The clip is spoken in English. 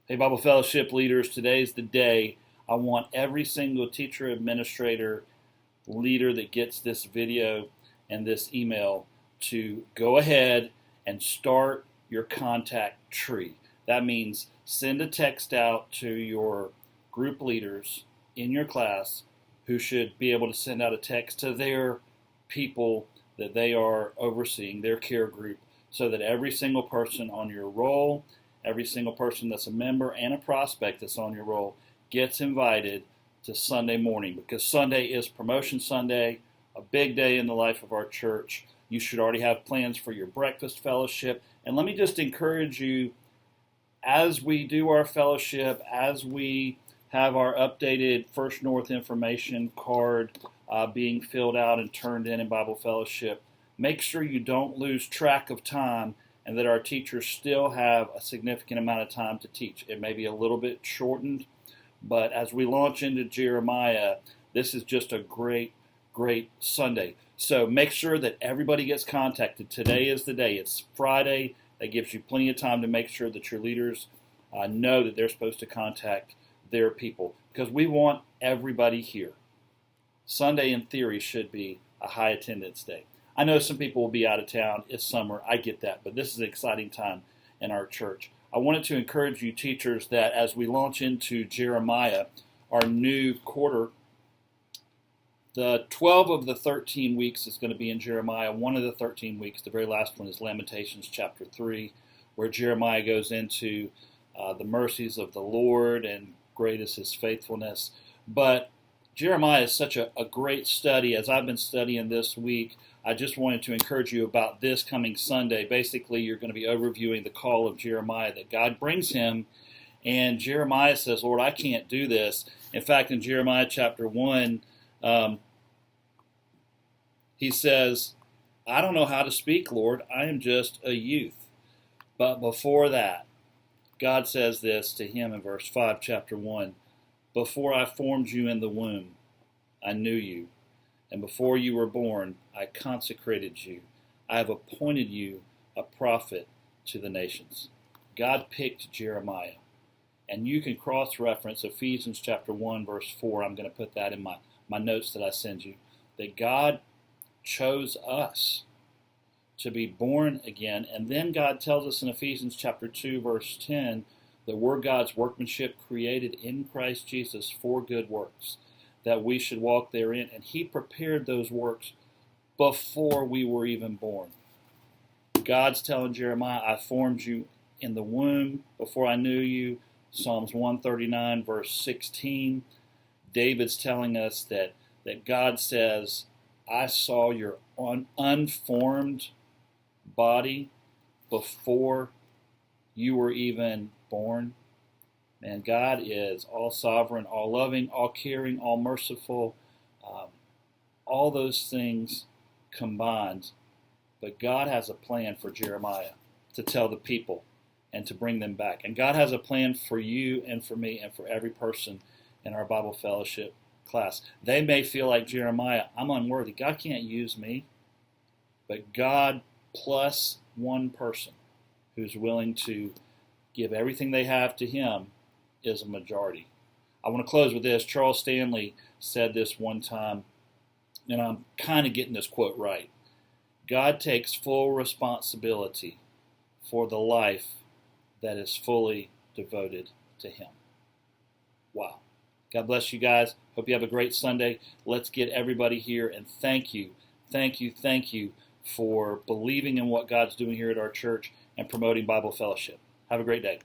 Hey, Bible Fellowship leaders, today's the day. I want every single teacher, administrator, leader that gets this video and this email to go ahead and start your contact tree. That means send a text out to your group leaders in your class who should be able to send out a text to their people that they are overseeing, their care group, so that every single person on your roll, every single person that's a member and a prospect that's on your roll gets invited to Sunday morning, because Sunday is Promotion Sunday, a big day in the life of our church. You should already have plans for your breakfast fellowship. And let me just encourage you, as we do our fellowship, as we have our updated First North information card being filled out and turned in Bible Fellowship, make sure you don't lose track of time and that our teachers still have a significant amount of time to teach. It may be a little bit shortened, but as we launch into Jeremiah, this is just a great, great Sunday. So make sure that everybody gets contacted. Today is the day. It's Friday. That gives you plenty of time to make sure that your leaders know that they're supposed to contact their people, because we want everybody here. Sunday, in theory, should be a high attendance day. I know some people will be out of town. It's summer. I get that. But this is an exciting time in our church. I wanted to encourage you teachers that as we launch into Jeremiah, our new quarter, the 12 of the 13 weeks is going to be in Jeremiah. One of the 13 weeks, the very last one, is Lamentations chapter 3, where Jeremiah goes into the mercies of the Lord and great is his faithfulness. But Jeremiah is such a great study. As I've been studying this week, I just wanted to encourage you about this coming Sunday. Basically, you're going to be overviewing the call of Jeremiah that God brings him. And Jeremiah says, Lord, I can't do this. In fact, in Jeremiah chapter 1, he says, I don't know how to speak, Lord. I am just a youth. But before that, God says this to him in verse 5, chapter 1. Before I formed you in the womb, I knew you. And before you were born, I consecrated you. I have appointed you a prophet to the nations. God picked Jeremiah. And you can cross-reference Ephesians chapter 1, verse 4. I'm going to put that in my notes that I send you. That God chose us to be born again. And then God tells us in Ephesians chapter 2, verse 10, that we're God's workmanship created in Christ Jesus for good works, that we should walk therein. And he prepared those works before we were even born. God's telling Jeremiah, I formed you in the womb before I knew you. Psalms 139, verse 16. David's telling us that God says, I saw your unformed body before you were even born. And God is all sovereign, all loving, all caring, all merciful, all those things combined. But God has a plan for Jeremiah to tell the people and to bring them back. And God has a plan for you and for me and for every person in our Bible Fellowship class. They may feel like Jeremiah, I'm unworthy. God can't use me. But God plus one person who's willing to give everything they have to him is a majority. I want to close with this. Charles Stanley said this one time, and I'm kind of getting this quote right. God takes full responsibility for the life that is fully devoted to him. Wow. God bless you guys. Hope you have a great Sunday. Let's get everybody here, and thank you for believing in what God's doing here at our church and promoting Bible Fellowship. Have a great day.